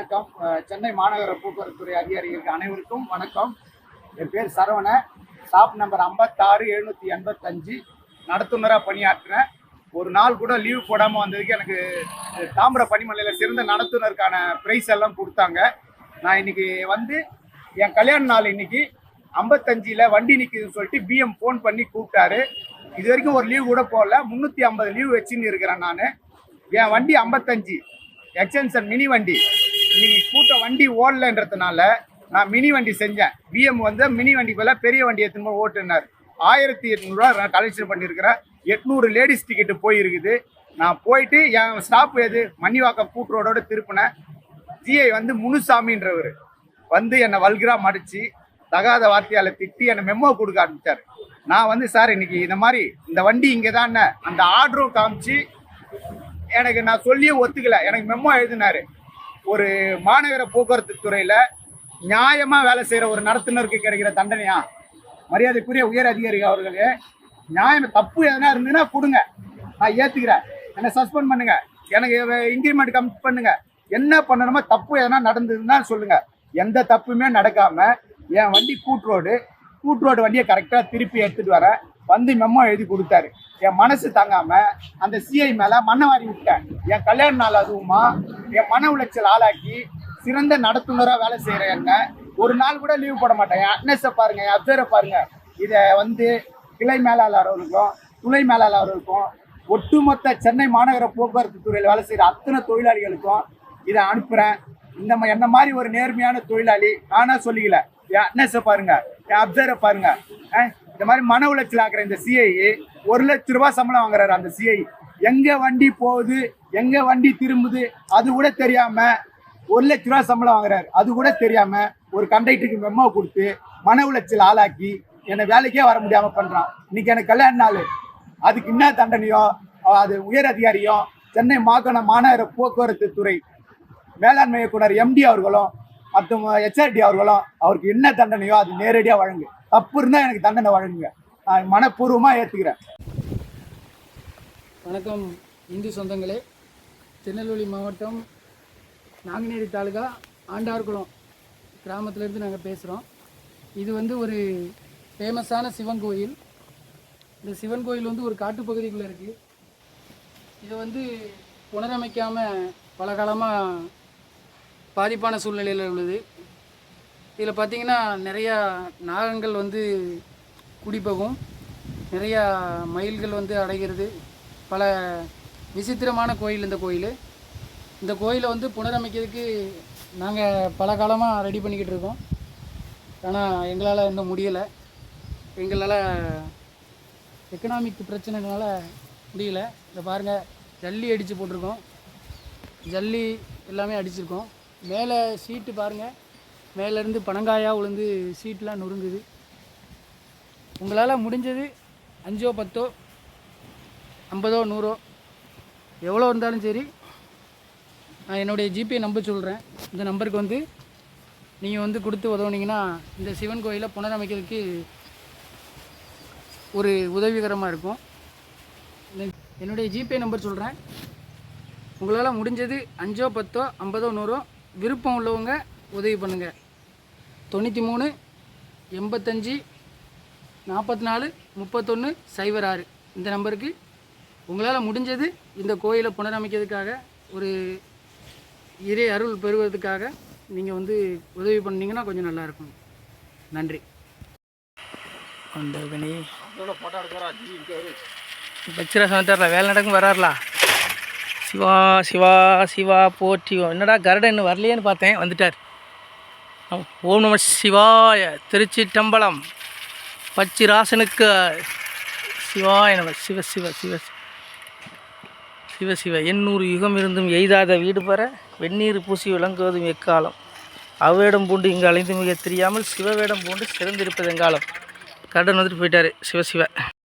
வணக்கம். சென்னை மாநகர போக்குவரத்துறை அதிகாரிகளுக்கு அனைவருக்கும் வணக்கம். என் பேர் சரவண. ஸ்டாப் நம்பர் 56,785 நடத்துனராக பணியாற்றுறேன். ஒரு நாள் கூட லீவு போடாமல் வந்ததுக்கு எனக்கு தாமிர பனிமலையில் சிறந்த நடத்துனருக்கான ப்ரைஸ் எல்லாம் கொடுத்தாங்க. நான் இன்னைக்கு வந்து என் கல்யாண நாள் இன்னைக்கு 55ல் வண்டி நிற்குதுன்னு சொல்லிட்டு பிஎம் ஃபோன் பண்ணி கூப்பிட்டாரு. இது வரைக்கும் ஒரு லீவு கூட போடல. 350 லீவு வச்சுன்னு இருக்கிறேன். நான் என் வண்டி 55 எக்ஸ்டென்ஷன் மினி வண்டி. இன்னைக்கு கூட்ட வண்டி ஓடலன்றதுனால நான் மினி வண்டி செஞ்சேன். பிஎம் வந்து மினி வண்டி போல பெரிய வண்டி எடுத்துன்னு போய் ஓட்டுனார். 1800 நான் கலெக்ஷன் பண்ணியிருக்கிறேன். 800 லேடிஸ் டிக்கெட்டு போயிருக்குது. நான் போயிட்டு என் ஸ்டாப் எது மணிவாக்கம் கூட்டு ரோடோட திருப்பினேன். ஜிஐ வந்து முனுசாமின்றவர் வந்து என்னை வல்கரா மடித்து தகாத வார்த்தையால் திட்டி என்னை மெமோ கொடுக்க ஆரம்பித்தார். நான் வந்து சார் இன்னைக்கு இந்த மாதிரி இந்த வண்டி இங்கே தான் அந்த ஆர்டரும் காமிச்சு எனக்கு நான் சொல்லியும் ஒத்துக்கலை. எனக்கு மெமோ எழுதினார். ஒரு மாநகர போக்குவரத்து துறையில் நியாயமாக வேலை செய்கிற ஒரு நடத்துனருக்கு கிடைக்கிற தண்டனையா? மரியாதைக்குரிய உயர் அதிகாரிகள் அவர்களே, நியாயம் தப்பு எதனா இருந்ததுன்னா கொடுங்க, நான் ஏற்றுக்கிறேன். என்னை சஸ்பெண்ட் பண்ணுங்க, எனக்கு இன்க்ரிமெண்ட் கம்மி பண்ணுங்க, என்ன பண்ணணுமோ தப்பு எதனா நடந்ததுன்னா சொல்லுங்க. எந்த தப்புமே நடக்காமல் என் வண்டி கூட்டு ரோடு வண்டியை கரெக்டாக திருப்பி எடுத்துகிட்டு வரேன். வந்து மெமோ எழுதி கொடுத்தாரு. என் மனசு தாங்காமல் அந்த சிஐ மேலே மண்ணை வாரி விட்டேன். என் கல்யாண நாள் அதுவுமா என் மன உளைச்சல் ஆளாக்கி சிறந்த நடத்துனராக வேலை செய்கிற என்ன ஒரு நாள் கூட லீவ் போட மாட்டேன். என் அட்னஸை பாருங்கள், என் அப்சரை பாருங்கள். இதை வந்து கிளை மேலாளர்களுக்கும் துணை மேலாளர்களுக்கும் ஒட்டுமொத்த சென்னை மாநகர போக்குவரத்து துறையில் வேலை செய்கிற அத்தனை தொழிலாளிகளுக்கும் இதை அனுப்புகிறேன். என்ன மாதிரி ஒரு நேர்மையான தொழிலாளி நானாக சொல்லிக்கல. என் அட்னஸை பாருங்கள், என் அப்சரை பாருங்கள். இந்த மாதிரி மன உளைச்சல் ஆக்குற இந்த சிஐ 1 லட்ச ரூபா சம்பளம் வாங்குறாரு. அந்த சிஐ எங்கே வண்டி போகுது எங்கே வண்டி திரும்புது அது கூட தெரியாமல் 1 லட்ச ரூபா சம்பளம் வாங்குறாரு. அது கூட தெரியாமல் ஒரு கண்டக்டருக்கு மெமோ கொடுத்து மன உளைச்சல் ஆளாக்கி என்னை வேலைக்கே வர முடியாமல் பண்ணுறான். இன்னைக்கு எனக்கு கல்யாண நாள். அதுக்கு என்ன தண்டனையோ அது உயர் அதிகாரியும் சென்னை மாநகர போக்குவரத்து துறை மேலாண்மை இயக்குனர் எம்டி அவர்களும் மற்றும் ஹெச்ஆர்டி அவர்களும் அவருக்கு என்ன தண்டனையோ அது நேரடியாக வழங்கு. தப்பு இருந்தால் எனக்கு தண்டனை வழங்குங்க, நான் மனப்பூர்வமாக ஏற்றுக்கிறேன். வணக்கம் இந்து சொந்தங்களே. திருநெல்வேலி மாவட்டம் நாங்குநேரி தாலுகா ஆண்டார்குளம் கிராமத்திலேருந்து நாங்கள் பேசுகிறோம். இது வந்து ஒரு ஃபேமஸான சிவன் கோயில். இந்த சிவன் கோயில் வந்து ஒரு காட்டுப்பகுதிக்குள்ளே இருக்குது. இதை வந்து புனரமைக்காமல் பல காலமாக பாதிப்பான சூழ்நிலையில் உள்ளது. இதில் பார்த்திங்கன்னா நிறையா நாகங்கள் வந்து குடிப்போகும், நிறையா மயில்கள் வந்து அடைகிறது. பல விசித்திரமான கோயில் இந்த கோயிலை வந்து புனரமைக்கிறதுக்கு நாங்கள் பல காலமாக ரெடி பண்ணிக்கிட்டு இருக்கோம். ஆனால் எங்களால் இன்னும் முடியலை. எங்களால் எக்கனாமிக் பிரச்சனைனால முடியல. இதை பாருங்கள், ஜல்லி அடித்து போட்டிருக்கோம், ஜல்லி எல்லாமே அடிச்சிருக்கோம். மேலே சீட்டு பாருங்கள், மேலேருந்து பனங்காயாக விழுந்து சீட்லாம் நொறுங்குது. உங்களால் முடிஞ்சது 5 10 50 100 எவ்வளோ இருந்தாலும் சரி, நான் என்னுடைய ஜிபே நம்பர் சொல்கிறேன். இந்த நம்பருக்கு வந்து நீங்கள் வந்து கொடுத்து உதவுனீங்கன்னா இந்த சிவன் கோயிலை புனரமைக்கிறதுக்கு ஒரு உதவிகரமாக இருக்கும். என்னுடைய ஜிபே நம்பர் சொல்கிறேன். உங்களால் முடிஞ்சது 5 10 50 100 விருப்பம் உள்ளவங்க உதவி பண்ணுங்கள். 93 85 44 31 06 இந்த நம்பருக்கு உங்களால் முடிஞ்சது இந்த கோயிலை புனரமைக்கிறதுக்காக ஒரு இறை அருள் பெறுவதற்காக நீங்கள் வந்து உதவி பண்ணிங்கன்னா கொஞ்சம் நல்லாயிருக்கும். நன்றி. பச்சிரா சமத்தாரில் வேலை நடக்கும் வராருலா. சிவா சிவா சிவா போற்றி. என்னடா கரடை இன்னும் வரலையேன்னு பார்த்தேன், வந்துட்டார். ஓம் நம சிவாய. திருச்சிற்றம்பலம். பச்சிராசனுக்கு சிவாய நம. சிவ சிவ சிவ சிவ சிவ. 800 யுகம் இருந்தும் எய்தாத வீடு பெற வெந்நீர் பூசி விளங்குவதும் எக்காலம். அவ்வேடம் பூண்டு இங்கு அலைந்து மிக தெரியாமல் சிவவேடம் பூண்டு சிறந்திருப்பது எங்காலம். கடன் வந்துட்டு போயிட்டார். சிவ சிவ.